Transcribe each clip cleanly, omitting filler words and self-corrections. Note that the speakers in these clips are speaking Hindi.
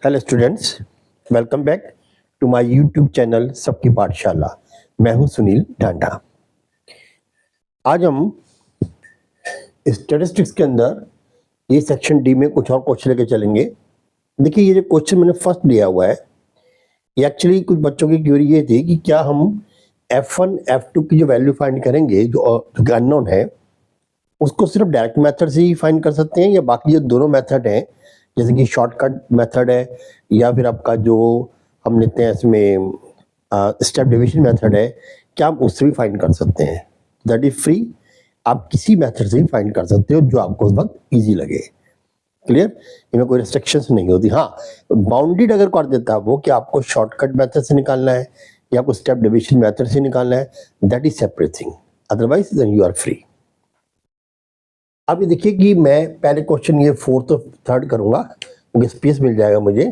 Hello students, welcome back to my YouTube channel Sabki Pathshala. मैं हूं सुनील ढांडा। आज हम स्टैटिस्टिक्स के अंदर ये सेक्शन डी में कुछ और क्वेश्चन लेके चलेंगे। देखिए, ये जो क्वेश्चन मैंने फर्स्ट दिया हुआ है, ये एक्चुअली कुछ बच्चों की क्वेरी ये थी कि क्या हम F1 F2 की जो वैल्यू फाइंड करेंगे जो अननोन है, उसको सिर्फ डायरेक्ट मेथड से ही फाइंड कर सकते हैं, या बाकी जो दोनों मेथड हैं जैसे कि शॉर्टकट मेथड है या फिर आपका जो हम लेते हैं इसमें स्टेप डिवीजन मेथड है, क्या हम उससे भी फाइंड कर सकते हैं? That is free. आप किसी मेथड से भी फाइंड कर सकते हो जो आपको उस वक्त ईजी लगे। क्लियर? इनमें कोई रिस्ट्रिक्शंस नहीं होती। हाँ, बाउंडेड अगर कर देता है वो कि आपको शॉर्टकट मेथड से निकालना है या आपको स्टेप डिवीजन मेथड से निकालना है, that is separate thing. Otherwise then you are free. अब ये देखिए कि मैं पहले क्वेश्चन ये फोर्थ और थर्ड करूंगा क्योंकि स्पेस मिल जाएगा मुझे।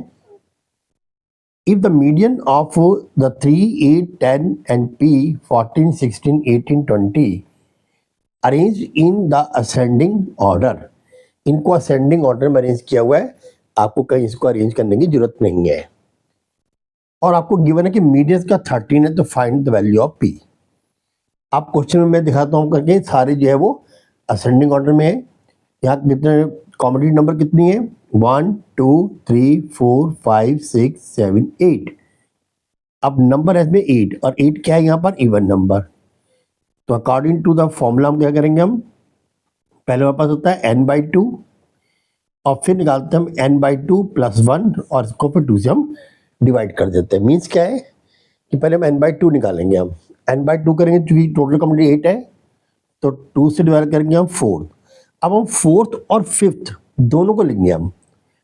If the median of the 3, 8, 10 and P 14, 16, 18, 20 arrange in the ascending order. इनको असेंडिंग ऑर्डर में अरेंज किया हुआ है, आपको कहीं इसको अरेंज करने की जरूरत नहीं है। और आपको गिवन है कि मीडियन का 13 है, तो find the value of P। आप क्वेश्चन में मैं दिखाता हूँ करके, सारे जो है वो असेंडिंग ऑर्डर में है। यहाँ कितने कॉम्बिनेटिव नंबर कितनी है? 1, 2, 3, 4, 5, 6, 7, 8। अब नंबर है इसमें 8, और 8 क्या है यहाँ पर? Even number. तो अकॉर्डिंग टू द फॉर्मूला हम क्या करेंगे? हम पहले हमारे पास होता है n/2 और फिर निकालते हैं हम n/2 + 1 और इसको फिर 2 से हम डिवाइड कर देते हैं। मीन्स क्या है कि पहले हम n/2 निकालेंगे। हम n/2 करेंगे क्योंकि टोटल कॉम्बिनेटिव 8 है, तो 2 से डिवाइड करेंगे हम 4। अब हम फोर्थ और फिफ्थ दोनों को लेंगे हम,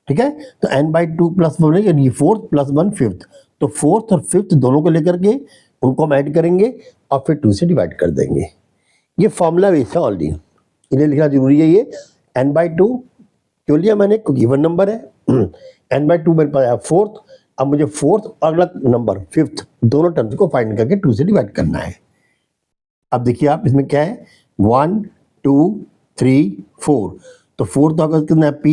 ठीक है? तो n/2 + 1 यानी फोर्थ + 1 फिफ्थ, तो फोर्थ और फिफ्थ दोनों को लेकर के उनको हम ऐड करेंगे और फिर 2 से डिवाइड कर देंगे। ये फॉर्मूला वैसा ऑलरेडी इन्हें लिखना जरूरी है। ये n/2 क्यों लिया मैंने? क्योंकि इवन नंबर है। n/2 मेरे पास है फोर्थ। अब मुझे फोर्थ और अगला नंबर फिफ्थ दोनों टर्म्स को फाइंड करके 2 से डिवाइड करना है। अब देखिए आप, इसमें क्या है? 1, 2, 3, 4। तो फोर्थ होगा कितना? P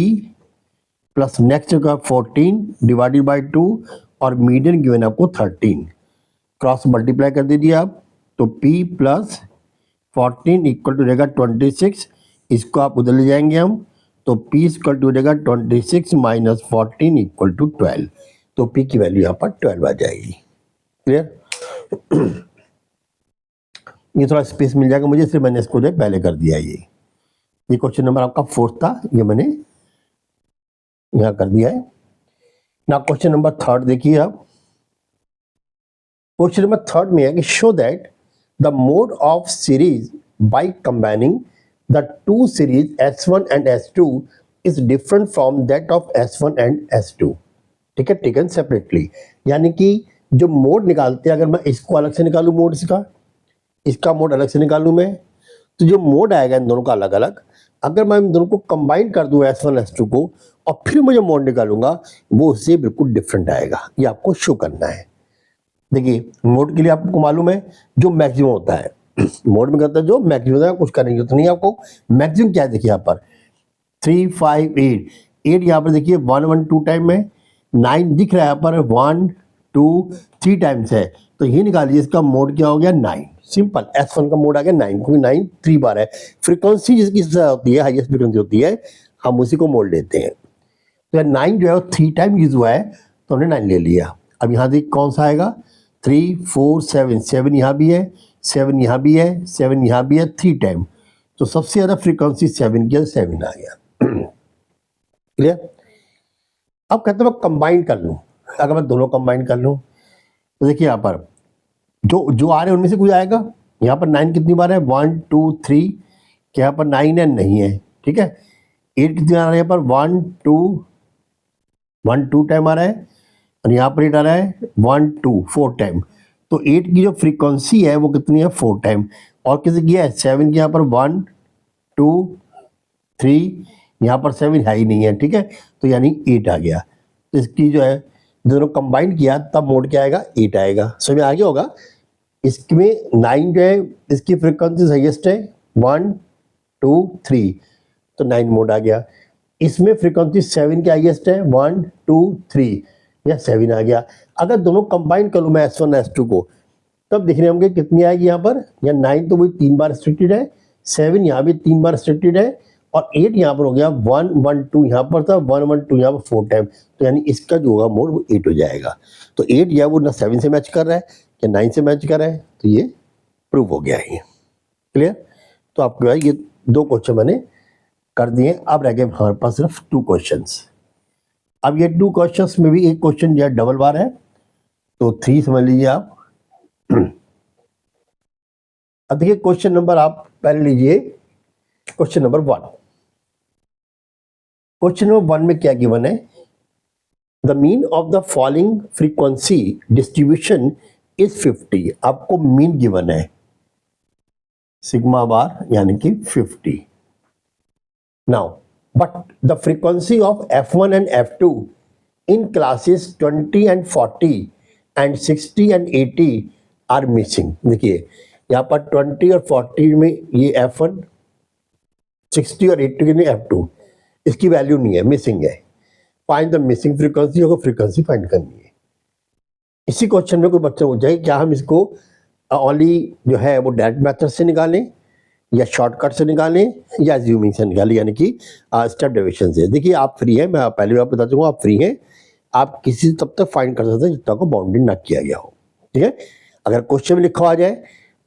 प्लस नेक्स्ट होगा 14 डिवाइडेड बाई 2 और मीडियन गिवन आपको 13। क्रॉस मल्टीप्लाई कर दीजिए आप, तो P प्लस 14 इक्वल टू रहेगा 26। इसको आप उधर ले जाएंगे हम, तो P इक्वल टू रहेगा 26 माइनस 14 इक्वल टू 12। तो P की वैल्यू यहाँ पर 12 आ जाएगी। क्लियर? ये थोड़ा स्पेस मिल जाएगा मुझे, इसलिए मैंने इसको जो पहले कर दिया। ये क्वेश्चन नंबर आपका फोर्थ था, ये मैंने यहाँ कर दिया है ना। क्वेश्चन नंबर थर्ड देखिए आप। क्वेश्चन नंबर थर्ड में है कि show that the mode of series by combining the two series S1 and S2 is different from that of S1 and S2, ठीक है, टेकन सेपरेटली। यानी कि जो मोड निकालते हैं, अगर मैं इसको अलग से निकालूं मोड, इसका मोड अलग से निकालूं मैं, तो जो मोड आएगा इन दोनों का अलग अलग, अगर मैं इन दोनों को कंबाइन कर दूं S1 S2 को और फिर मुझे मोड निकालूंगा, वो उससे बिल्कुल डिफरेंट आएगा। ये आपको शो करना है। देखिए, मोड के लिए आपको मालूम है जो मैक्सिमम होता है, मोड में करता है जो मैक्सिमम होता है, कुछ करने की जरूरत नहीं आपको। मैक्सिमम क्या है? देखिए यहाँ पर 3, 5, 8। 8 यहाँ पर देखिए 1, 1, 2 टाइम में, 9 दिख रहा है यहाँ पर 1, 2, 3 टाइम्स है, तो ये निकालिए इसका मोड क्या हो गया? 9। सिंपल, S1 का मोड आ गया 9, क्योंकि 9 3 बार है। फ्रीक्वेंसी जिसकी सबसे होती है, हाईएस्ट फ्रीक्वेंसी होती है, हम उसी को मोड लेते हैं। तो 9 जो है वो 3 टाइम यूज हुआ है, तो हमने 9 ले लिया। अब यहाँ देख कौन सा आएगा? 3, 4, 7। 7 यहाँ भी है, 7 यहाँ भी है, 7 यहाँ भी है, 3 टाइम। तो सबसे ज़्यादा फ्रीक्वेंसी 7 की, 7 आ गया। क्लियर? अब कहते हैं मैं कंबाइन कर लूँ। अगर मैं दोनों कंबाइन कर लूँ तो देखिए यहाँ पर जो जो आ रहे हैं उनमें से कुछ आएगा। यहाँ पर 9 कितनी बार है? 1, 2, 3। क्या यहाँ पर 9 है? नहीं है, ठीक है। 8 कितनी आ रहा है? यहाँ पर 1, 2 टाइम आ रहा है, और यहाँ पर 8 आ रहा है 1, 2 4 टाइम। तो 8 की जो फ्रीक्वेंसी है वो कितनी है? 4 टाइम। और किसी की है? 7 की यहाँ पर 1, 2, 3, यहाँ पर 7 है ही नहीं है, ठीक है, तो यानी 8 आ गया। तो इसकी जो है दोनों कंबाइन किया तब मोड क्या आएगा? 8 आएगा। समझ में आ गया होगा। इसमें 9 जो है इसकी फ्रीक्वेंसी हाईएस्ट है 1, 2, 3, तो 9 मोड आ गया। इसमें फ्रीक्वेंसी 7 के हाईएस्ट है, 1 2 3, या 7 आ गया। अगर दोनों कंबाइन कर लूँ मैं S1 S2 को, तब देखने होंगे कितनी आएगी यहाँ पर, या 9 तो वही 3 बार रिस्ट्रिक्टेड है, 7 यहाँ भी 3 बार रिस्ट्रिक्टेड है, और 8 यहाँ पर हो गया, 1 1 2 यहाँ पर था, 1 1 2 यहाँ पर 4 टाइम, तो यानी इसका जो होगा मोड वो 8 हो जाएगा। तो 8 या वो ना 7 से मैच कर रहा है या 9 से मैच कर रहा है, तो ये प्रूव हो गया है। क्लियर? तो आपके पास ये 2 क्वेश्चन मैंने कर दिए। अब रह गए हमारे पास सिर्फ 2 क्वेश्चंस। अब ये 2 क्वेश्चंस में भी एक क्वेश्चन जो है डबल बार है, तो 3 समझ लीजिए आप। अब देखिए क्वेश्चन नंबर आप पहले लीजिए, क्वेश्चन नंबर 1। क्वेश्चन नंबर 1 में क्या गिवन है, the mean of the following frequency distribution is 50। आपको मीन गिवन है सिग्मा बार यानी कि 50। Now but the frequency of F1 and F2 in classes 20 and 40 and 60 and 80 are missing. देखिए यहाँ पर 20 और 40 में ये F1, 60 और 80 में F2, इसकी वैल्यू नहीं है, मिसिंग है। फाइंड द मिसिंग फ्रीक्वेंसी, को फ्रीक्वेंसी फाइंड करनी है। इसी क्वेश्चन में कोई बच्चा हो जाए, क्या हम इसको ओनली जो है वो डायरेक्ट मेथड से निकालें, या शॉर्टकट से निकालें, या एज्यूमिंग से निकालें, यानी कि स्टेप डेविएशन से। देखिए आप फ्री हैं, मैं पहले बार बता दूंगा, आप फ्री हैं, आप किसी तब तक फाइंड कर सकते हैं जब तक को बाउंड्री ना किया गया हो। ठीक है? अगर क्वेश्चन में लिखा आ जाए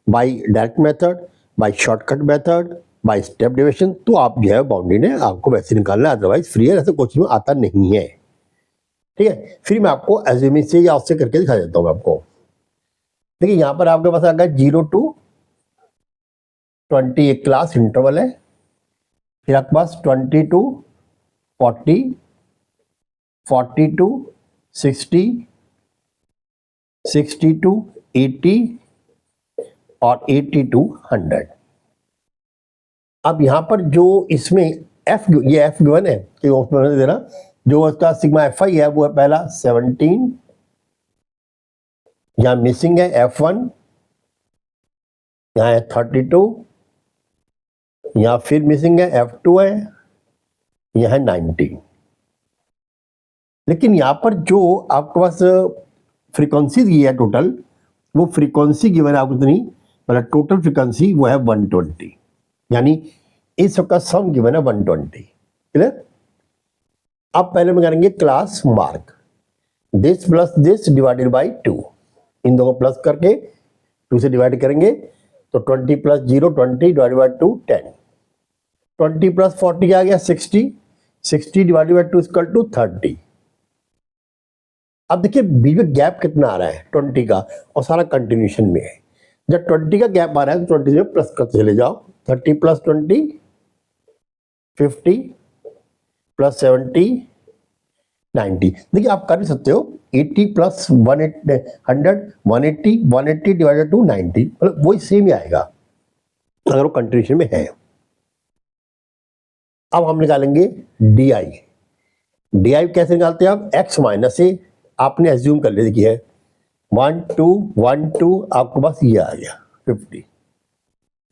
by direct method, by shortcut method, by step deviation, तो आप जो है बाउंड्री ने आपको वैसे निकालना है, अदरवाइज फ्री है, ऐसे क्वेश्चन में आता नहीं है। ठीक है? फिर मैं आपको एज्यूमिंग से या उससे करके दिखा देता हूँ आपको। देखिए यहाँ पर आपके पास आ गया 0 to 20 एक क्लास इंटरवल है, फिर आपके पास 20 to 40, 40 to 60, 60 to 80 और 80 to 100। अब यहाँ पर जो इसमें ये F गिवन है कि उसमें देना, जो उसका सिग्मा FI है वो है पहला 17, यहाँ मिसिंग है F1, यहाँ है 32, यहाँ फिर मिसिंग है F2 है, यहाँ है 19। लेकिन यहाँ पर जो आपके पास फ्रीक्वेंसी दी है टोटल, वो फ्रीक्वेंसी गिवन है आपको इतनी, मतलब टोटल फ्रीक्वेंसी वो है 120, यानी इस सबका सम गिवन है 120। क्लियर? अब पहले हम करेंगे class mark, this plus this divided by 2, इन दोनों प्लस करके 2 से डिवाइड करेंगे, तो 20 प्लस 0 20 डिवाइडेड बाई 2 10, 20 प्लस 40 आ गया 60, 60 डिवाइडेड बाई 2 इक्वल टू 30। अब देखिए बीच में गैप कितना आ रहा है 20 का, और सारा कंटिन्यूशन में है। जब 20 का गैप आ रहा है तो 20 में प्लस करते चले जाओ, 30 प्लस 20 50 प्लस 70 90। देखिए आप कर भी सकते हो 80 प्लस 100 180 180 डिवाइडेड टू 90, मतलब वही सेम ही आएगा अगर वो कंटिन्यूशन में है। अब हम निकालेंगे DI। DI कैसे निकालते हैं आप? x माइनस ए, आपने एज्यूम कर लिया, देखिए 1 2 1 2, आपके पास ये आ गया 50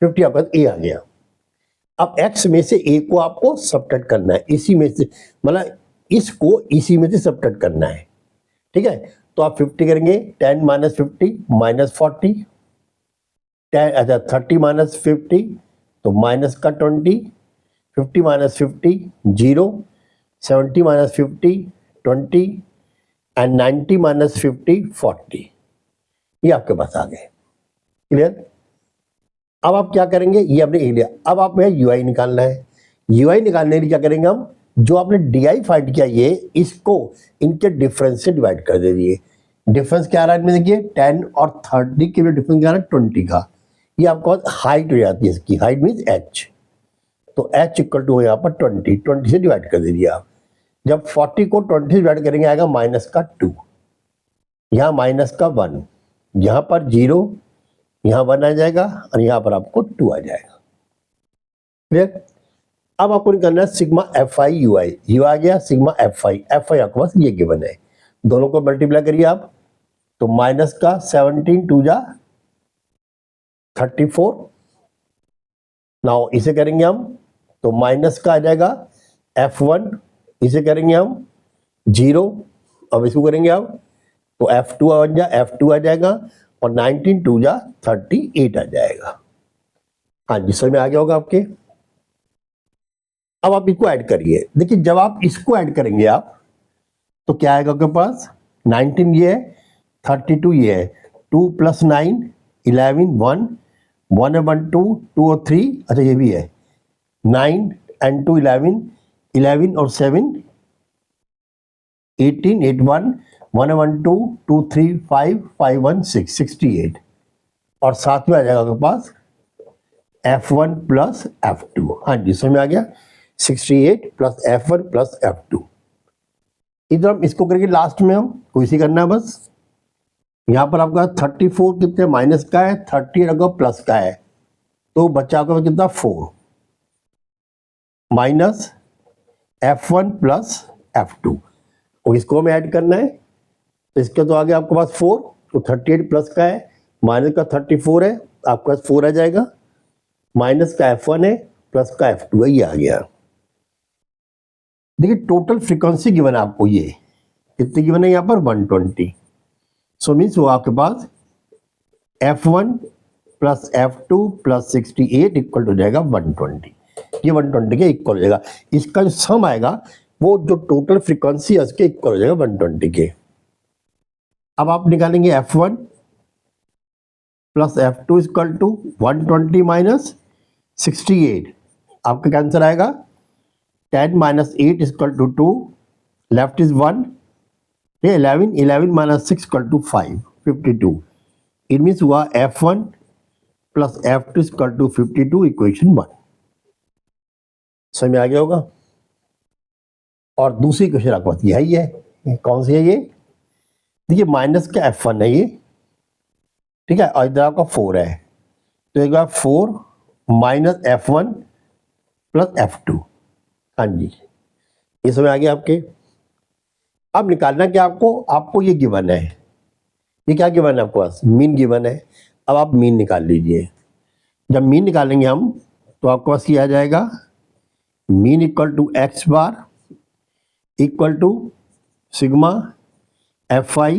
50, आपके पास ए आ गया। अब x में से a को आपको सबट्रैक्ट करना है, इसी में से, मतलब इसको इसी में से सबट्रैक्ट करना है। ठीक है? तो आप 50 करेंगे, 10 माइनस 50 माइनस 40, 10 अच्छा 30 माइनस 50 तो माइनस का 20, 50 माइनस 50 0, 70 माइनस 50 20 एंड 90 माइनस 50 40, ये आपके पास आ गए। क्लियर? अब आप क्या करेंगे, ये आपने लिया, अब आप में UI निकालना है। UI निकालने के लिए क्या करेंगे हम, जो आपने DI फाइंड किया ये, इसको इनके डिफरेंस से डिवाइड कर दीजिए। डिफरेंस क्या आ रहा है इनमें, देखिए 10 और 30 के बीच डिफरेंस क्या आ रहा है 20 का, ये आपको हाइट हो जाती है इसकी, हाइट मीन्स h, तो h इक्वल टू यहाँ पर 20 से डिवाइड कर दीजिए आप। जब 40 को 20 से डिवाइड करेंगे आएगा माइनस का 2, यहाँ माइनस का 1, यहाँ पर 0, यहाँ 1 आ जाएगा और यहाँ पर आपको 2 आ जाएगा। क्लियर? अब आपको निकालना है सिग्मा FI UI, यू आ गया सिग्मा FI आपके पास ये गिवन है, दोनों को मल्टीप्लाई करिए आप, तो माइनस का 17 2 जा 34, नाउ इसे करेंगे हम तो माइनस का आ जाएगा F1 इसे करेंगे हम 0, अब इसको करेंगे आप तो F2 F2 आ जाएगा और 19 2 जा 38 आ जाएगा। हाँ जी, समझ में आ गया होगा आपके। अब आप इसको ऐड करिए। देखिए जब आप इसको ऐड करेंगे आप तो क्या आएगा आपके पास, 19 ये है, 32 ये है, 2 + 9 11 1 1 1 2 2 और 3, अच्छा ये भी है 9 and 2 11 11 और 7 18 8 1 1 1 2 2 3 5 5 1 6 68 और साथ में आ जाएगा आपके पास F1 + F2। हाँ जी, समझ में आ गया, 68 + F1 + F2। इधर हम इसको करेंगे लास्ट में, हम को इसी करना है बस। यहाँ पर आपका 34 कितने माइनस का है, 30 अगर प्लस का है, तो बच्चा आपका कितना 4 माइनस F1 + F2 और इसको हमें ऐड करना है। तो इसके तो आगे आपके पास 4, तो 38 प्लस का है, माइनस का 34 है, आपके पास 4 आ जाएगा, माइनस का F1 है, प्लस का F2 है, ये आ गया। देखिए टोटल फ्रीक्वेंसी गिवन है आपको, ये कितनी गिवन है यहाँ पर 120। सो मीन्स वो आपके पास F1 + F2 + 68 इक्वल हो जाएगा 120। ये 120 के इक्वल हो जाएगा। इसका जो सम आएगा वो जो टोटल फ्रीक्वेंसी है उसके इक्वल हो जाएगा 120 के। अब आप निकालेंगे F1 + F2 = 120 - 68, आपका कैंसर आएगा 10 - 8 = 2, लेफ्ट इज 1, 11 11 - 6 = 5 52। इट मीन्स हुआ F1 + F2 = 52, इक्वेशन 1। समझ में आ गया होगा। और दूसरी क्वेश्चन आपके पास यही है, कौन सी है ये, देखिए माइनस का F1 है ये, ठीक है, और इधर आपका 4 है, तो एक बार 4 माइनस F1 + F2। हाँ जी, ये समझ आ गया आपके। अब निकालना क्या आपको ये गिवन है, ये क्या गिवन है आपके पास, मीन गिवन है। अब आप मीन निकाल लीजिए। जब मीन निकालेंगे हम तो आपके पास ये आ जाएगा, मीन = x बार = sigma fi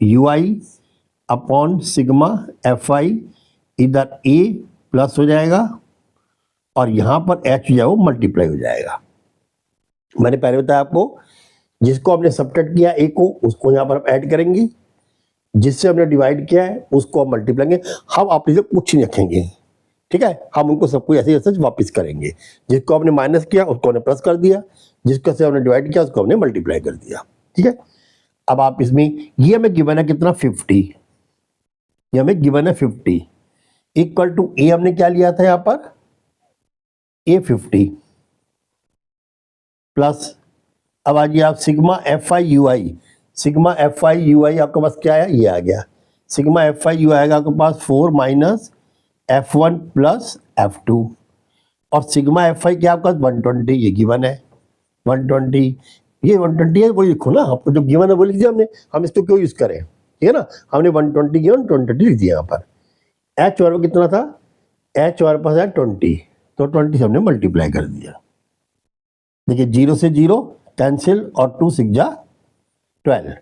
ui upon sigma fi, इधर a प्लस हो जाएगा और यहाँ पर h जो है वो मल्टीप्लाई हो जाएगा। मैंने पहले बताया आपको, जिसको हमने सब्ट्रैक्ट किया a को, उसको यहाँ पर हम ऐड करेंगे, जिससे हमने डिवाइड किया है उसको हम मल्टीप्लाई करेंगे। हम आप इसे कुछ नहीं रखेंगे, ठीक है, हम उनको सबको ऐसे ऐसे वापस करेंगे। जिसको हमने माइनस किया उसको हमने प्लस कर दिया, जिसको से हमने डिवाइड किया उसको हमने मल्टीप्लाई कर दिया, ठीक है। अब आप इसमें ये हमें गिवन है कितना 50, ये हमें गिवन है 50 इक्वल टू ए हमने क्या लिया था यहाँ पर a 50 प्लस, अब आ गया आप sigma fi ui, sigma fi ui आपके पास क्या है, ये आ गया सिग्मा fi ui आएगा आपके पास 4 माइनस F1 + F2 और सिग्मा fi क्या आपका 120, ये गिवन है 120, ये 120 है, वही लिखो ना, आपको जो गिवन है वो लिख दिया हमने, हम इसको क्यों यूज करें, ठीक है ना। हमने 120 गिवन 120 लिख दिया यहाँ पर। h हमारे कितना था, h हमारे पास है 20, तो 20 से हमने मल्टीप्लाई कर दिया। देखिए 0 से 0 कैंसिल और 2 6 जा 12,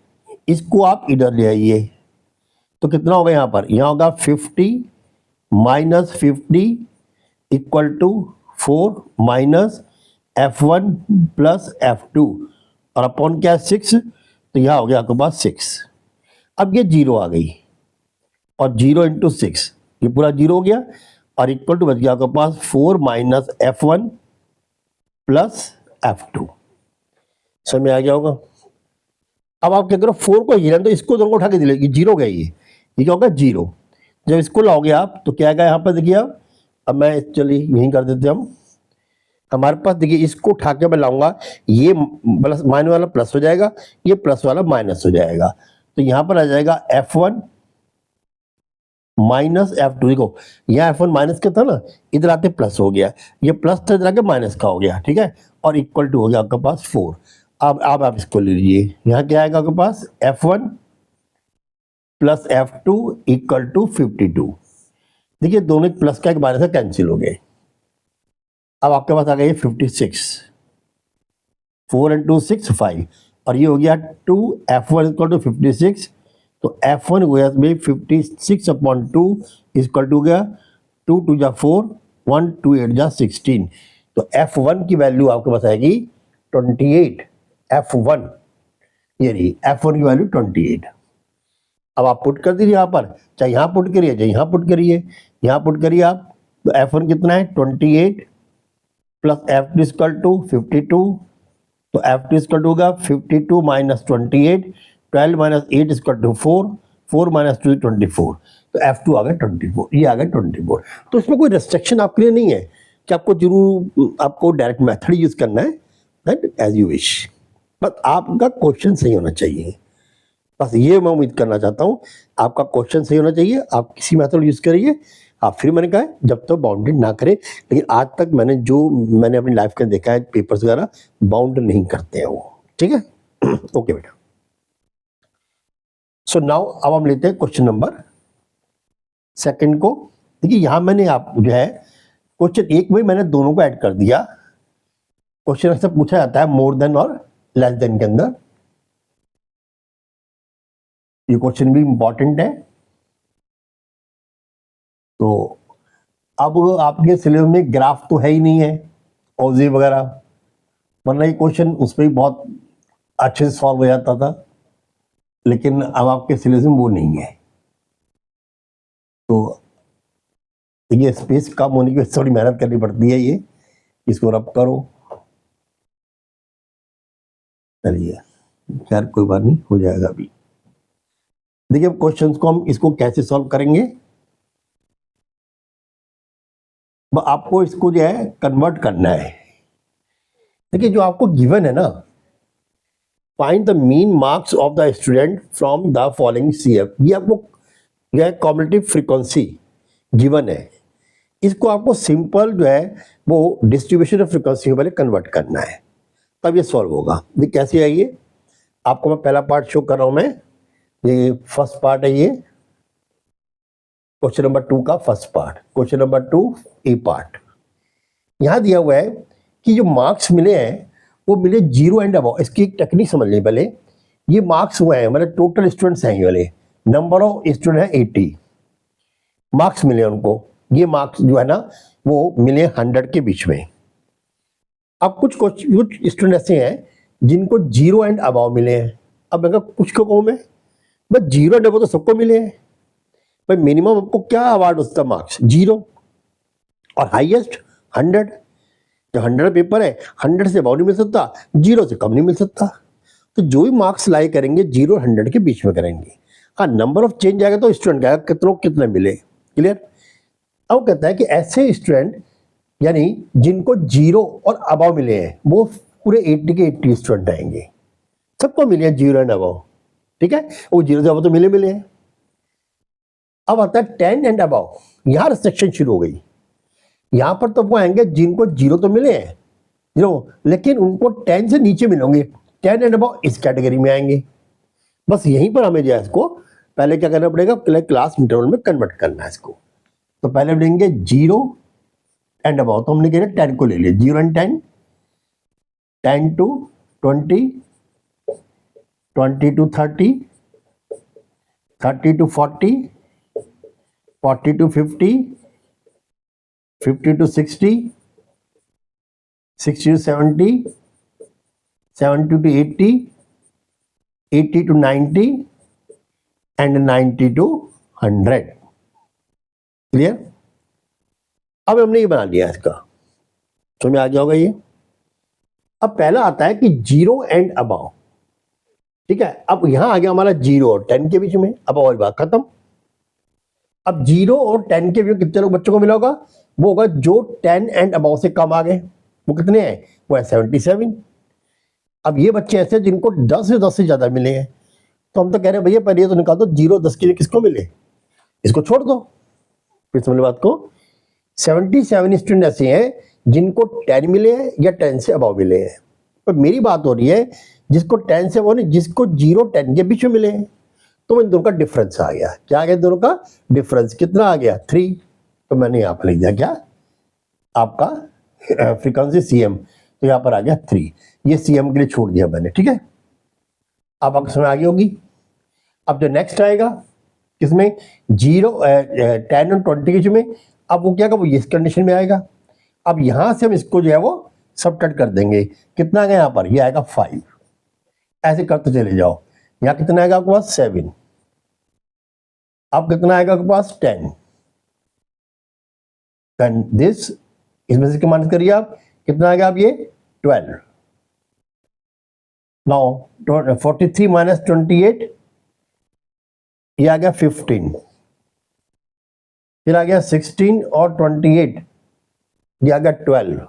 इसको आप इधर ले आइए तो कितना होगा यहाँ पर, यहाँ होगा 50 - 50 = 4 माइनस F1 + F2 और अपॉन क्या है 6, तो यहाँ हो गया आपके पास 6। अब ये 0 आ गई और 0 × 6 ये पूरा 0 हो गया और इक्वल टू बच गया आपके पास 4 माइनस F1 + F2। समझ में आ गया होगा। अब आप क्या करो 4 को ही तो इसको दोनों को उठा के दिले, ये 0 गया, ये क्या होगा 0। जब इसको लाओगे आप तो क्या आएगा यहाँ पर, देखिए आप, अब मैं चलिए यहीं कर देते हम, हमारे पास देखिए इसको उठा के मैं लाऊंगा, ये प्लस माइनस वाला प्लस हो जाएगा, ये प्लस वाला माइनस हो जाएगा, तो यहाँ पर आ जाएगा F1 माइनस F2। देखो यहाँ F1 माइनस का था ना, इधर आते प्लस हो गया, ये प्लस था इधर आके माइनस का हो गया, ठीक है, और इक्वल टू हो गया आपके पास 4। अब आप इसको ले लीजिए, यहाँ क्या आएगा आपके पास F1 + F2 = 52। देखिए दोनों प्लस का एक माइनस का कैंसिल हो गए। अब आपके पास आ गया 56 4 इंटू 6 5, और ये हो गया 2, F1 इक्वल टू 56, तो F1 हो गया 56/2 इक्वल टू गया 2 2 जा 4, 1 2 8 जा 16, तो F1 की वैल्यू आपके पास आएगी 28, F1 ये रही, F1 की वैल्यू 28। अब आप पुट कर दीजिए यहाँ पर, चाहे यहाँ पुट करिए चाहे यहाँ पुट करिए, यहाँ पुट करिए आप, तो F1 कितना है 28 प्लस F2 इक्वल टू 52, तो F2 इक्वल टू होगा 52 minus 28, 12 minus 8 equal to 4, 4 minus 2 24, तो F2 आ गया 24, ये आ गया 24। तो इसमें कोई रिस्ट्रिक्शन आपके लिए नहीं है कि आपको जरूर आपको डायरेक्ट मेथड यूज करना है, दैट एज यू विश, बस आपका क्वेश्चन सही होना चाहिए। बस ये मैं उम्मीद करना चाहता हूँ, आपका क्वेश्चन सही होना चाहिए, आप किसी मेथड यूज करिए। आप फिर मैंने कहा है जब तक बाउंडेड ना करें, लेकिन आज तक मैंने अपनी लाइफ में देखा है पेपर्स वगैरह बाउंड नहीं करते हैं वो, ठीक है। ओके बेटा, सो नाउ अब हम लेते हैं क्वेश्चन नंबर सेकंड को। देखिए यहाँ मैंने आप जो है क्वेश्चन एक में मैंने दोनों को ऐड कर दिया। क्वेश्चन अक्सर पूछा जाता है मोर देन और लेस देन के अंदर, ये क्वेश्चन भी इंपॉर्टेंट है। तो अब आपके सिलेबस में ग्राफ तो है ही नहीं है, ऑजी वगैरह, वरना ये क्वेश्चन उस पर ही बहुत अच्छे से सॉल्व हो जाता था, लेकिन अब आपके सिलेबस में वो नहीं है। तो ये स्पेस कम होने की वजह से थोड़ी मेहनत करनी पड़ती है, ये इसको रब करो, चलिए खैर कोई बात नहीं, हो जाएगा अभी। देखिए अब क्वेश्चंस को हम इसको कैसे सॉल्व करेंगे, आपको इसको जो है कन्वर्ट करना है। देखिए जो आपको गिवन है ना, find the mean marks of the student from the following CF, ये आपको जो है कॉम्पिटिटिव फ्रीक्वेंसी गिवन है, इसको आपको सिंपल जो है वो डिस्ट्रीब्यूशन ऑफ फ्रीक्वेंसी में पहले कन्वर्ट करना है, तब ये सॉल्व होगा। ये कैसे है, ये आपको मैं पहला पार्ट शो कर रहा हूं मैं, ये फर्स्ट पार्ट है, ये क्वेश्चन नंबर 2 का फर्स्ट पार्ट, क्वेश्चन नंबर 2 ए पार्ट। यहां दिया हुआ है कि जो मार्क्स मिले हैं वो मिले 0 एंड अबव। इसकी एक टेक्निक समझ लें पहले, ये मार्क्स हुए हैं मतलब टोटल स्टूडेंट्स हैं, ये वाले नंबर ऑफ स्टूडेंट है 80, मार्क्स मिले उनको, ये मार्क्स जो है ना वो मिले 100 के बीच में। अब कुछ स्टूडेंट ऐसे हैं जिनको 0 एंड अबव मिले हैं। अब अगर कुछ को कहूँ मैं, बस 0 एंड अबव तो सबको मिले हैं, भाई मिनिमम आपको क्या अवार्ड उसका मार्क्स 0 और हाईएस्ट 100। जो 100 पेपर है 100 से अबव नहीं मिल सकता, 0 से कम नहीं मिल सकता, तो जो भी मार्क्स लाई करेंगे 0 और 100 के बीच में करेंगे। हाँ नंबर ऑफ चेंज आएगा तो स्टूडेंट का कितने मिले, क्लियर। अब कहता है कि ऐसे स्टूडेंट यानी जिनको 0 और अबव मिले हैं वो पूरे 80 के 80 स्टूडेंट आएंगे, सबको मिले हैं 0 एंड अबव, ठीक है, वो 0 से अबव तो मिले हैं। अब आता है 10 एंड अबव, यहां रिस्ट्रिक्शन शुरू हो गई। यहां पर तो वो आएंगे जिनको 0 तो मिले हैं 0, लेकिन उनको 10 से नीचे मिलेंगे, 10 एंड अबव इस कैटेगरी में आएंगे। बस यहीं पर हमें जो है इसको पहले क्या करना पड़ेगा, पहले क्लास इंटरवल में कन्वर्ट करना है इसको। तो पहले लेंगे 0 एंड अबव, तो हमने कह 10 को ले लिया, 0 and 10, 10 to 20, 20 to 30, 30 to 40, 40 to 50, 50 to 60, 60 to 70, 70 to 80, 80 to 90 and 90 to 100, clear. अब हमने ये बना लिया इसका, तो में आ गया होगा ये। अब पहला आता है कि 0 एंड अबव, ठीक है। अब यहां आ गया हमारा 0 और 10 के बीच में, अब और बात खत्म। अब 0 और 10 के बीच कितने लोग बच्चों को मिला होगा, वो होगा जो 10 एंड अबव से कम आ गए, वो कितने हैं, वो है 77। अब ये बच्चे ऐसे जिनको 10 से ज्यादा मिले हैं, तो हम तो कह रहे हैं भैया पहले ये तो निकाल दो 0 10 के लिए किसको मिले, इसको छोड़ दो। फिर समझ बात को, 77 स्टूडेंट ऐसे हैं जिनको 10 मिले हैं या 10 से अबव मिले हैं। पर मेरी बात हो रही है जिसको 10 से अबव नहीं, जिसको 0 10 के बीच में मिले हैं, तो इन दोनों का डिफरेंस आ गया। क्या आ गया दोनों का डिफरेंस, कितना आ गया 3। तो मैंने यहाँ पर लिख दिया क्या, आपका फ्रीक्वेंसी CM। तो यहाँ पर आ गया 3। ये CM के लिए छोड़ दिया मैंने, ठीक है। अब आपको समझ आ गई होगी। अब जो नेक्स्ट आएगा किसमें, 0 10 और 20 के में, अब वो क्या, वो इस कंडीशन में आएगा। अब यहाँ से हम इसको जो है वो सबट्रैक्ट कर देंगे। कितना आएगा यहाँ पर, ये आएगा 5। ऐसे करते चले जाओ। यहाँ कितना आएगा आपके पास 7। अब कितना आएगा आपके पास 10। देन दिस, इसमें से माइनस करिए आप, कितना आएगा आप ये 12। नाउ 43 माइनस 28, ये आ गया 15। फिर आ गया 16 और 28, ये आ गया 12।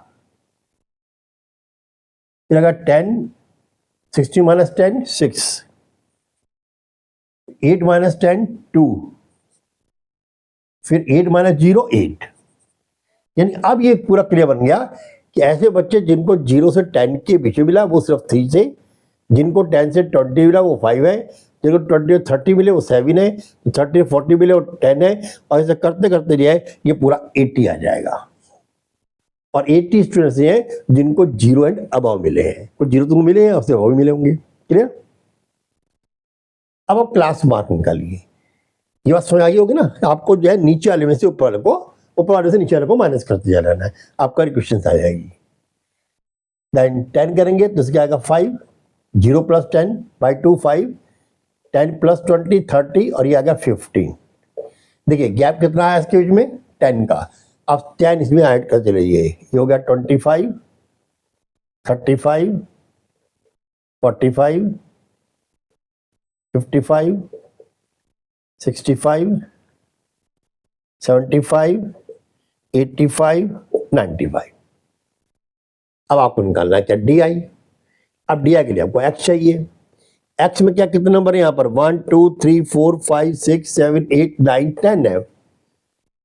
फिर आ गया 10, 16 माइनस 10 6, 8 माइनस 10 2, फिर 8 माइनस 0 8। यानी अब ये पूरा क्लियर बन गया कि ऐसे बच्चे जिनको 0 से 10 के बीच में मिला वो सिर्फ 3 से, जिनको 10 से 20 मिला वो 5 है, जिनको 20 से 30 मिले वो 7 है, 30 से 40 मिले वो 10 है, और ऐसे करते करते जो है ये पूरा 80 आ जाएगा। और 80 स्टूडेंट्स हैं जिनको 0 एंड अबव मिले हैं। कुछ 0 तो मिले हैं, उससे अबव मिले होंगे। क्लियर। अब आप क्लास मार्क निकालिए। ये बात समझ आ गई होगी ना। आपको जो है नीचे वाले में से ऊपर वाले को, ऊपर वाले से नीचे वाले को माइनस करते जा रहना है, आपका क्वेश्चन आ जाएगी। देन 10 करेंगे तो इसके आएगा 5, 0 प्लस 10 बाई 2 5, 10 प्लस 20 30, और ये आ गया 15। देखिए गैप कितना है इसके बीच में, 10 का। अब 10 इसमें ऐड कर चलिए, ये हो गया 25, 35, 45, 55, 65, 75, 85, 95। अब आपको निकालना है क्या, DI। अब DI के लिए आपको X चाहिए। X में क्या कितने नंबर है यहाँ पर, 1 2 3 4 5 6 7 8 9 10 है।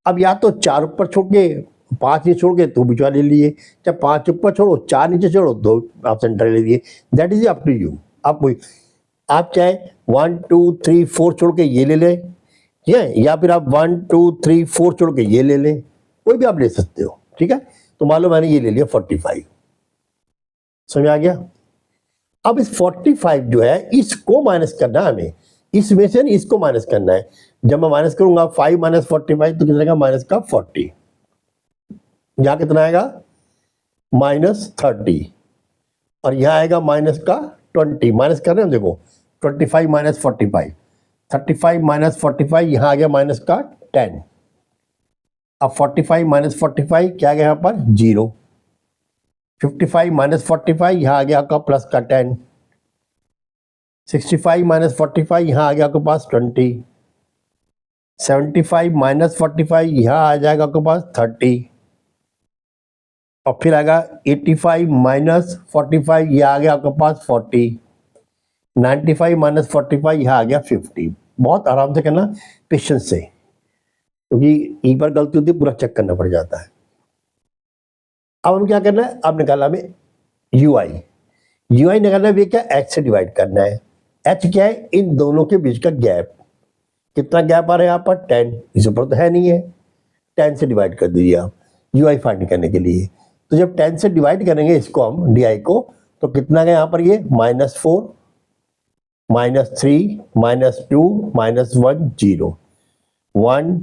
अब या तो 4 ऊपर छोड़ के 5 नीचे छोड़ के तो बीच वाले ले लिए, चाहे 5 ऊपर छोड़ो 4 नीचे छोड़ो 2 आप सेंटर ले लिए। That is up to you. आप चाहे 1 2 3 4 छोड़ के ये ले लें, ठीक है, या फिर आप 1 2 3 4 छोड़ के ये ले लें, कोई भी आप ले सकते हो, ठीक है। तो मान लो मैंने ये ले लिया 45। समझ आ गया। अब इस 45 जो है इसको माइनस करना है हमें, इसमें से इसको माइनस करना है। जब मैं माइनस करूंगा 5 माइनस 45 तो कितना का, माइनस का 40। यहां कितना आएगा माइनस 30, और यहां आएगा माइनस का 20। माइनस कर रहे हैं देखो, 25 माइनस 45, 35 माइनस 45, यहां आ गया माइनस का 10। अब 45 माइनस 45 क्या आ गया यहाँ पर 0। 55 माइनस 45 यहाँ आ गया आपका प्लस का 10। 65 माइनस 45 यहाँ आ गया आपके पास 20। 75 माइनस 45 यहाँ आ जाएगा आपके पास 30। और फिर आएगा 85 माइनस 45 यहाँ आ गया आपके पास 40। 95 माइनस 45 यहाँ आ गया 50। बहुत आराम से करना, पेशेंस से, क्योंकि एक बार गलती होती है पूरा चेक करना पड़ जाता है। अब हम क्या करना है, अब निकालना हमें UI निकालना है, क्या X से डिवाइड करना है। H क्या है, इन दोनों के बीच का गैप। कितना गैप आ रहा है यहाँ पर 10, इस ऊपर तो है नहीं है, 10 से डिवाइड कर दीजिए आप UI फाइंड करने के लिए। तो जब 10 से डिवाइड करेंगे इसको हम DI को, तो कितना गया यहाँ पर ये -4, -3, -2, -1 0, 1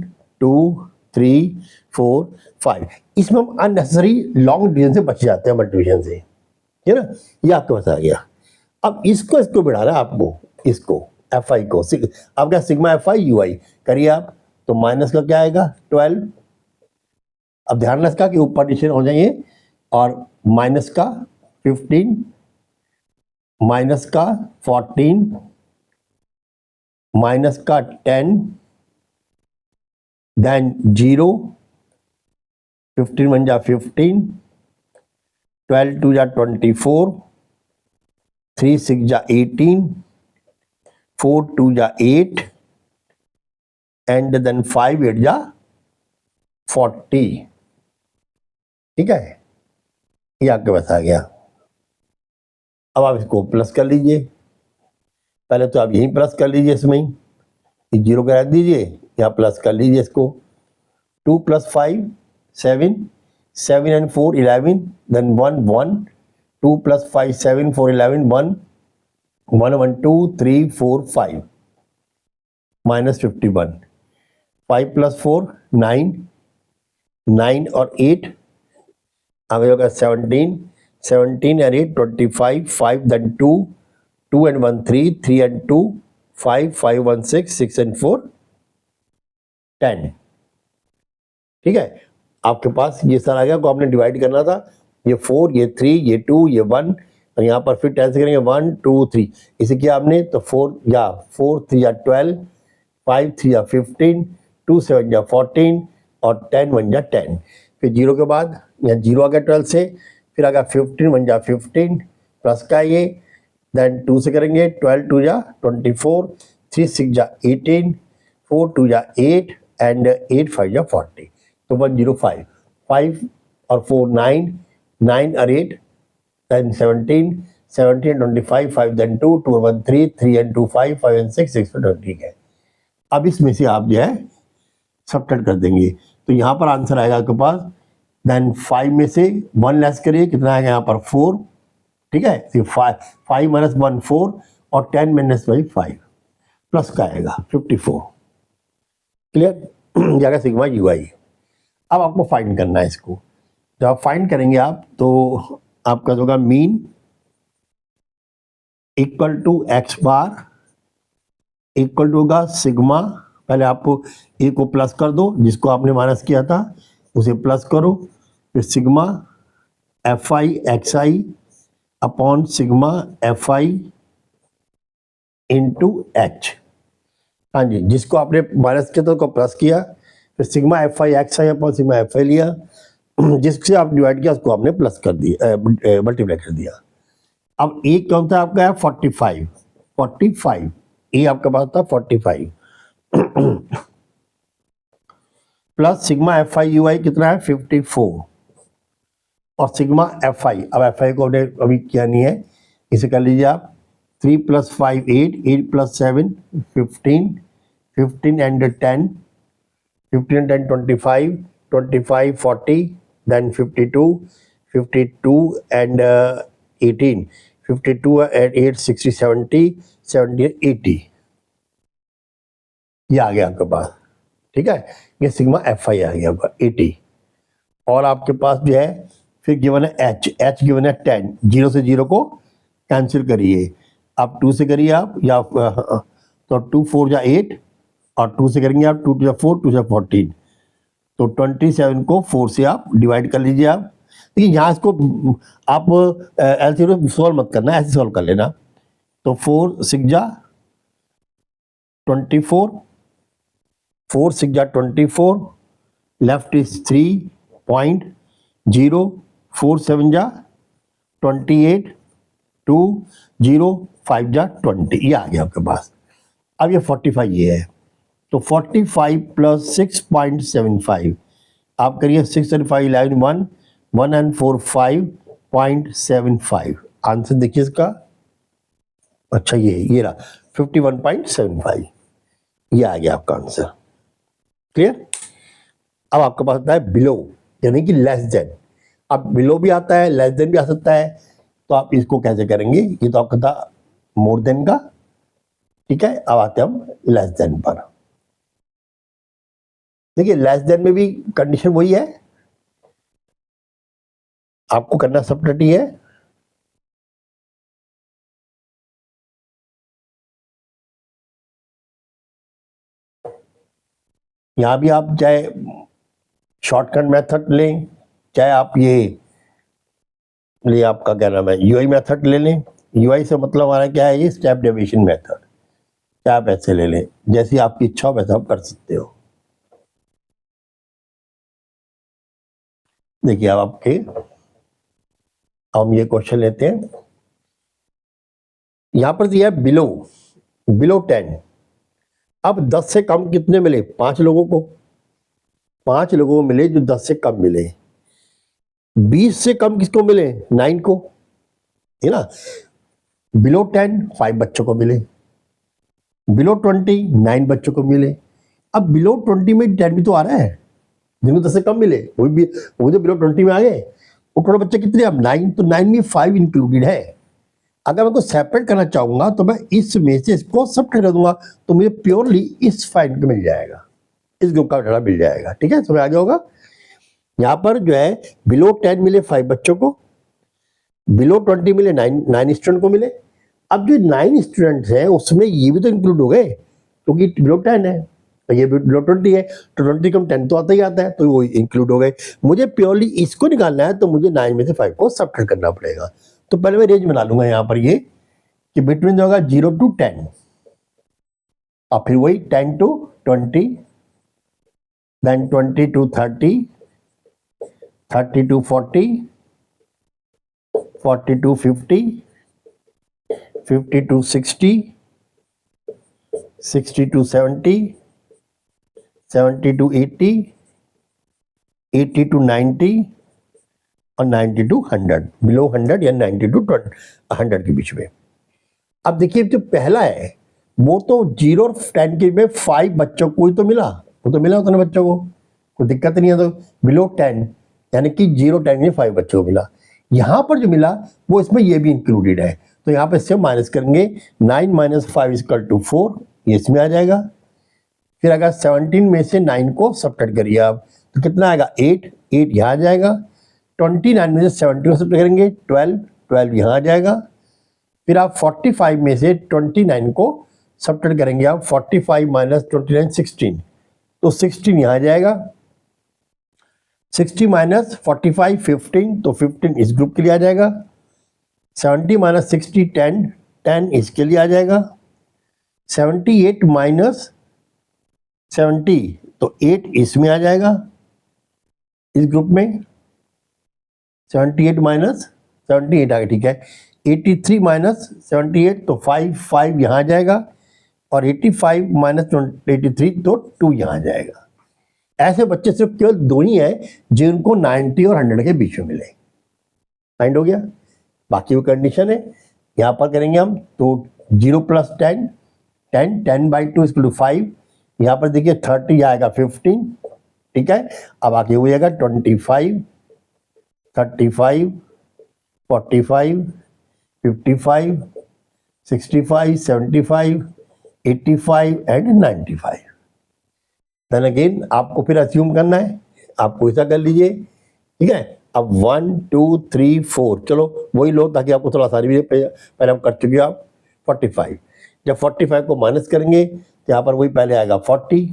2 3 4 5। इसमें हम अननेसेसरी लॉन्ग डिवीजन से बच जाते हैं, मल्टीप्लिकेशन से, है ना। ये आपके पास आ गया। अब इसको बढ़ाना है आपको, इसको FI को, अब क्या सिग्मा FI UI करिए आप, तो माइनस का क्या आएगा 12। अब ध्यान रखा कि ऊपर नीचे हो जाइए, और माइनस का 15, माइनस का 14, माइनस का 10, देन 0, 15 1 जा 15, 12 2 जा 24, 3 6 जा 18, 4 2 जा 8, एंड देन 5 8 जा 40। ठीक है, ये आपके पास आ गया। अब आप इसको प्लस कर लीजिए, पहले तो आप यहीं प्लस कर लीजिए, इसमें ही 0 करा दीजिए, यहाँ प्लस कर लीजिए इसको। 2 + 5 7, 7 and 4 11, then 1 1, 2 + 5 7 4 11 1 1 1 2 3 4 5 -51 5 + 4 9 9 और 8 आगे होगा 17 17 and 8 25 5 then 2 2 and 1 3 3 and 2 5 5 1 6 6 and 4 10। ठीक है, आपके पास ये सारा आ गया, को आपने डिवाइड करना था, ये 4 ये 3 ये 2 ये 1 और यहाँ पर फिर 10 से करेंगे 1 2 3, इसे किया आपने तो 4 3 या 12 5 3 या 15 2 7 या 14 और 10 1 या 10, फिर 0 के बाद यहाँ 0 आ गया 12 से, फिर आ गया 15 1 या 15 प्लस का ये, देन 2 से करेंगे 12 2 या 24 3 6 या 18 4 2 या 8 एंड 8 5 या 40, तो 105 5 और 4 9 9 और 8 then 17 17 25 5 then 2 2 1 3 3 and 2 5 5 and 6 6 20। ठीक है, अब इसमें से आप जो है सब्ट्रैक्ट कर देंगे, तो यहाँ पर आंसर आएगा आपके पास, देन 5 में से 1 लेस करिए, कितना आएगा यहाँ पर 4। ठीक है, 5 माइनस 1 4 और 10 माइनस 5 प्लस का आएगा 54। क्लियर, जाएगा सिग्मा यू आई। अब आपको फाइंड करना है इसको, जब आप फाइंड करेंगे आप तो आपका होगा mean equal to X bar equal to होगा सिग्मा, पहले आपको ए को प्लस कर दो, जिसको आपने माइनस किया था उसे प्लस करो, फिर सिग्मा एफ आई एक्स आई अपॉन सिग्मा एफ आई इंटू एच। हाँ जी, जिसको आपने माइनस किया था उसको प्लस किया, फिर सिग्मा एफ आई एक्स आई अपॉन सिग्मा एफ आई लिया, जिससे आप डिवाइड किया उसको आपने प्लस कर दिया, मल्टीप्लाई कर दिया। अब ए कौन सा आपका है 45 ए आपका पास था 45 plus sigma F I U I कितना है 54 और सिग्मा एफ आई, अब एफ आई को हमने अभी किया नहीं है, इसे कर लीजिए आप 3 + 5 8 8 + 7 15 15 and 10 15 and 10 25 25 40 then 52 52 and 18 52 and 8 60 70 70 80, ये आ गया आपके पास। ठीक है, ये सिग्मा एफ आई आ गया आपका 80, और आपके पास जो है फिर गिवन है एच गिवन है 10, 0 से 0 को कैंसिल करिए, आप 2 से करिए आप, या तो 2 4 या 8 और 2 से करेंगे आप 2 2 या 4 2 से 14, तो 27 को 4 से आप डिवाइड कर लीजिए आप। देखिए यहाँ इसको आप एलसीएम सॉल्व मत करना, ऐसे सॉल्व कर लेना, तो 4 6 जा 24 4 6 जा 24 लेफ्ट इज 3.0 4 7 जा 28 2 0 5 जा 20, ये आ गया आपके पास। अब ये 45 ये है, तो 45 + 6.75 आप करिए 6 and 5 11 1 1 and 4 5.75, आंसर देखिए इसका, अच्छा ये रहा 51.75, ये आ गया आपका आंसर। क्लियर, अब आपके पास आता है बिलो, यानी कि लेस देन। अब बिलो भी आता है, लेस देन भी आ सकता है, तो आप इसको कैसे करेंगे, ये तो आपका था मोर देन का। ठीक है, अब आते हैं हम लेस देन पर। देखिए लेस देन में भी कंडीशन वही है, आपको करना सब्ट्रैक्ट ही है, यहां भी आप चाहे शॉर्टकट मेथड लें, चाहे आप ये आपका क्या नाम है यूआई मेथड ले लें। यूआई से मतलब हमारा क्या है, ये स्टेप डेविएशन मेथड, चाहे आप ऐसे ले लें, जैसी आपकी इच्छा हो वैसा आप कर सकते हो। देखिए अब आपके हम ये क्वेश्चन लेते हैं, यहां पर दिया है बिलो 10। अब 10 से कम कितने मिले, 5 लोगों को, 5 लोगों को मिले जो 10 से कम मिले। 20 से कम किसको मिले, 9 को, है ना। बिलो 10 5 बच्चों को मिले, बिलो 20 9 बच्चों को मिले। अब बिलो 20 में 10 भी तो आ रहा है, जिनको 10 से कम मिले वो तो बिलो 20 में आ गए, वो टोटल बच्चे कितने, अब 9, तो 9 में 5 इंक्लूडेड है। अगर मैं इसको सेपरेट करना चाहूंगा तो मैं इसमें से इसको सेपरेट कर दूंगा, तो मुझे प्योरली इस फाइल को मिल जाएगा, इस ग्रुप का डाटा मिल जाएगा। ठीक है, समझ आ गया होगा। यहाँ पर जो है बिलो 10 मिले 5 बच्चों को, बिलो 20 मिले 9 स्टूडेंट को मिले। अब जो 9 स्टूडेंट्स हैं उसमें ये भी तो इंक्लूड हो गए, क्योंकि बिलो 10 है तो ये बिलो 20 है, तो 20 कम 10 तो आता ही आता है, तो वो इंक्लूड हो गए। मुझे प्योरली इसको निकालना है तो मुझे 9 में से 5 को सब्ट्रैक्ट करना पड़ेगा। तो पहले मैं रेंज बना लूंगा यहाँ पर ये कि बिटवीन जो होगा 0 to 10, और फिर वही 10 to 20, then 20 to 30, 30 to 40, 40 to 50, 50 to 60, 60 to 70, 70 to 80, 80 to 90 और 90 to 100, बिलो 100 या 90 to 100 के बीच में। अब देखिए जो पहला है वो तो 0 और 10 के में 5 बच्चों को ही तो मिला, वो तो मिला उतने बच्चों को, कोई दिक्कत नहीं है। तो बिलो 10 यानी कि 0 10 में 5 बच्चों को मिला। यहाँ पर जो मिला वो इसमें ये भी इंक्लूडेड है, तो यहाँ पर इससे माइनस करेंगे, 9 - 5 = 4, ये इसमें आ जाएगा। फिर अगर 17 में से 9 को सब्ट्रैक्ट करिए आप तो कितना आएगा, 8 यहाँ आ जाएगा। 29 में से 70 को सब्ट्रैक्ट करेंगे, 12 यहाँ आ जाएगा। फिर आप 45 में से 29 को सब्ट्रैक्ट करेंगे आप, 45 - 29 16, तो 16 यहाँ आ जाएगा। 60 - 45 15, तो 15 इस ग्रुप के लिए आ जाएगा। 70 - 60 10, 10 इसके लिए आ जाएगा। 78 - 70, तो 8 इसमें आ जाएगा, इस ग्रुप में। 78 - 78 आ गया, ठीक है। 83 - 78, तो 5 यहाँ आ जाएगा, और 85 - 83, तो 2 यहाँ आ जाएगा। ऐसे बच्चे सिर्फ केवल 2 ही हैं जिनको 90 और 100 के बीच में मिले। फाइंड हो गया, बाकी वो कंडीशन है यहाँ पर करेंगे हम। तो 0 + 10 10, 10/2 = 5। यहाँ पर देखिए 30 आएगा 15, ठीक है। अब आगे हो जाएगा 25, 35, 45, 55, 65, 75, 85 एंड 95। देन अगेन आपको फिर अस्यूम करना है, आपको ऐसा कर लीजिए, ठीक है। अब 1 2 3 4, चलो वही लो ताकि आपको थोड़ा आसानी भी, पहले हम कर चुके हो आप। 45, जब 45 को माइनस करेंगे तो यहाँ पर वही पहले आएगा 40,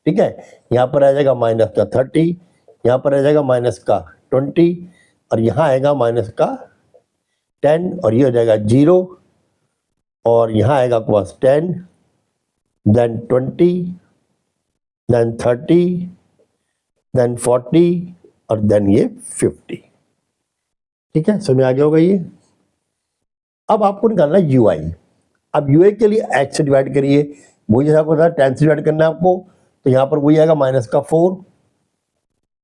ठीक है। यहाँ पर आ जाएगा माइनस का 30, यहाँ पर आ जाएगा माइनस का 20, और यहाँ आएगा माइनस का 10, और ये हो जाएगा 0, और यहाँ आएगा आपके पास 10, देन 20, देन 30, देन 40, और देन ये 50, ठीक है। समझ आ गया होगा ये। अब आपको निकालना है यूआई। अब यूआई के लिए x से डिवाइड करिए, वही जैसा आपको 10 से डिवाइड करना है आपको, तो यहाँ पर वही आएगा माइनस का 4,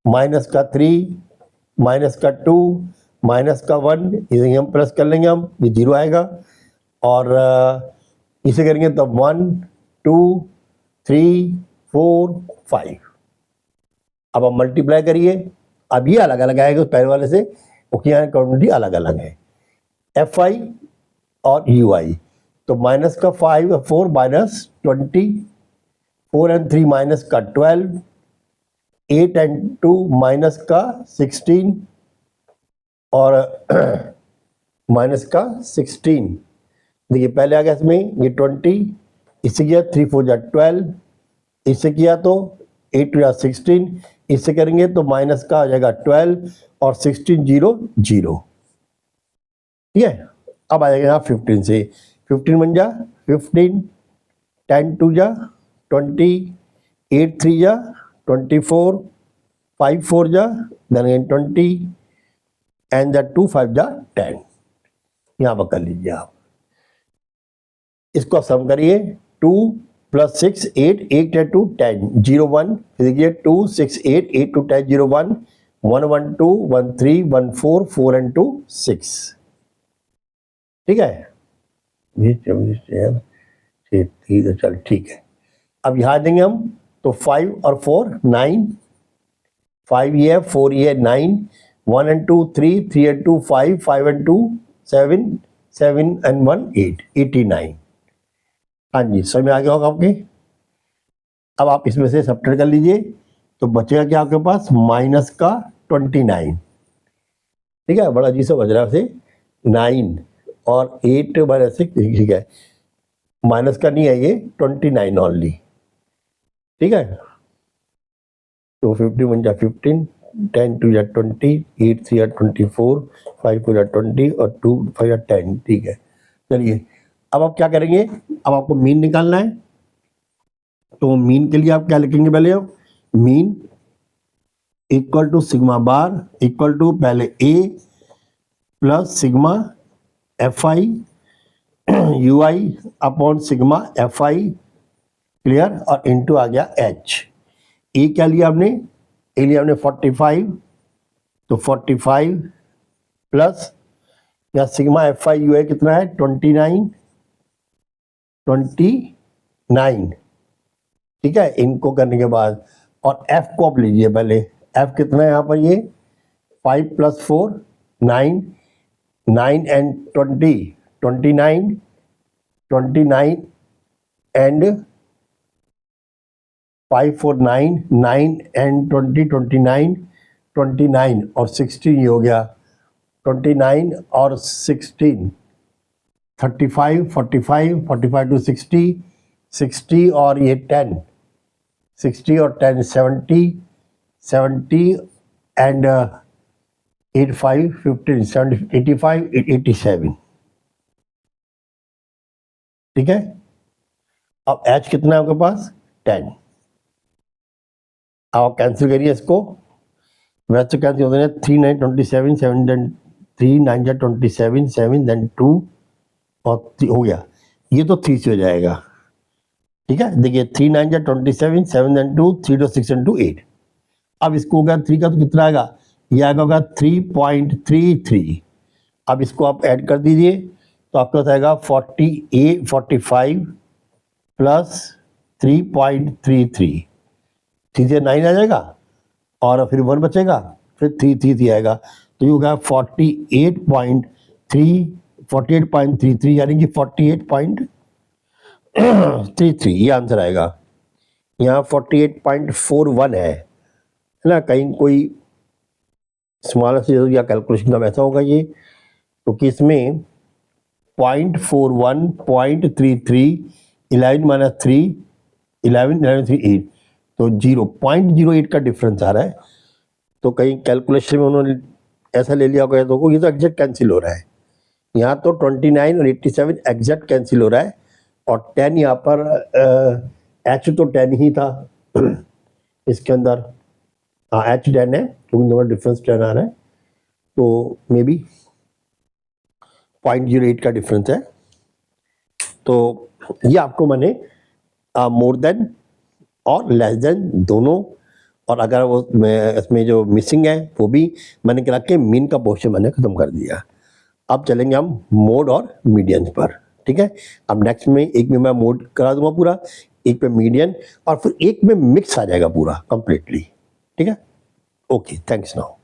माइनस का 3, माइनस का 2, माइनस का 1, इसे हम प्लस कर लेंगे हम, ये 0 आएगा। और इसे करेंगे तो 1 2 3 4 5। अब आप मल्टीप्लाई करिए, अब ये अलग अलग आएगा उस पहले वाले से, क्योंकि यहाँ क्वांटिटी अलग अलग है, FI और UI। तो माइनस का 5 4 माइनस 20, 4 and 3 माइनस का 12, 8 and 2 माइनस का 16, और माइनस का 16। देखिए पहले आ गया इसमें ये 20, इससे किया 3 4 जा 12, इससे किया तो 8 2 16, इससे करेंगे तो माइनस का आ जाएगा 12, और 16 0 0, ठीक है। अब आ जाएगा यहाँ 15 से, 15 बन जा 15, 10 2 जा 20, 8 3 जा 24, 5 4 जा देन अगेन 20, एंड द 2 5 जा 10। यहाँ पर कर लीजिए आप, इसको सम करिए। 2 + 6 8, 8 × 2 10, 0 1, देखिए 2 6 8, 8 2 10, 0 1, 1 1 2, 1 3, 1 4, 4 and 2 6, ठीक है। ये चल ठीक है। अब यहाँ देंगे हम तो 5 और 4 9, 5 ये है 4 ये है 9, 1 and 2 3, 3 and 2 5, 5 and 2 7, 7 and 1 8, 89। हाँ जी, समझ में आ गया होगा आपके। अब आप इसमें से सब्ट्रैक्ट कर लीजिए, तो बचेगा क्या आपके पास, माइनस का 29। ठीक है, बड़ा अजीब सा बज रहा है वैसे, 9 और 8 माइनस 6, ठीक है, माइनस का नहीं है ये, 29 ओनली। ठीक है, तो 51 जा 15, 10 2 जा 20, 8 3 जा 24, 5 4 जा 20 और 2 5 जा 10। ठीक है, चलिए अब आप क्या करेंगे, अब आपको मीन निकालना है। तो मीन के लिए आप क्या लिखेंगे, पहले mean equal to sigma bar equal to पहले A plus sigma F I U I upon sigma F I, clear, और इनटू आ गया एच। ए क्या लिया आपने, ए लिया आपने 45, तो 45 प्लस या sigma F I U I कितना है 29, ठीक है, इनको करने के बाद, और एफ को आप लीजिए पहले, एफ कितना है यहाँ पर, ये 5 + 4 9, 9 and 20 29, 29 and 5 4 9, 9 and 20 29, 29 और 16 ये हो गया, 29 और 16 35, 45, 45 to 60, 60 और ये 10, 60 और 10 70, 70 and 8 5 15 70 85 87। ठीक है, अब एच कितना है आपके पास 10। अब कैंसिल करिए इसको, वैसे तो कैंसिल होते हैं 3 9 27 7 देन 3 9 जा 27 7 देन 2 और 3 हो गया, ये तो 3 से हो जाएगा। ठीक है, देखिए 3 9 जा 27 7 देन 2 3 to 6 and 2 8। अब इसको होगा 3 का तो कितना आएगा, ये आएगा होगा 3.33। अब इसको आप ऐड कर दीजिए, तो आपके पास आएगा 45 प्लस 3.33, 3 से 9 आ जाएगा और फिर 1 बचेगा, फिर 3 आएगा, तो ये होगा 48.33 यानी कि 48.33, ये आंसर आएगा। यहाँ 48.41 है ना, कहीं कोई स्मॉल से या कैलकुलेशन का ऐसा होगा ये, क्योंकि तो इसमें 0.41 0.33 11 माइनस 3 11 11 3 8, तो 0.08 का डिफरेंस आ रहा है। तो कहीं कैलकुलेशन में उन्होंने ऐसा ले लिया होगा, तो ये तो एग्जैक्ट कैंसिल हो रहा है। यहाँ तो 29 और 87 एग्जैक्ट कैंसिल हो रहा है, और 10 यहाँ पर एच तो 10 ही था इसके अंदर, हाँ एच 10 है, क्योंकि डिफरेंस 10 आ रहा है, तो मे बी 0.08 का डिफरेंस है। तो ये आपको मैंने मोर देन और लेस देन दोनों, और अगर वो इसमें जो मिसिंग है वो भी मैंने करा के मीन का पोर्शन मैंने ख़त्म कर दिया। अब चलेंगे हम मोड और मीडियंस पर। ठीक है, अब नेक्स्ट में एक में मैं मोड करा दूंगा पूरा, एक पे मीडियन, और फिर एक में मिक्स आ जाएगा पूरा कंप्लीटली। ठीक है, ओके, थैंक्स नाउ।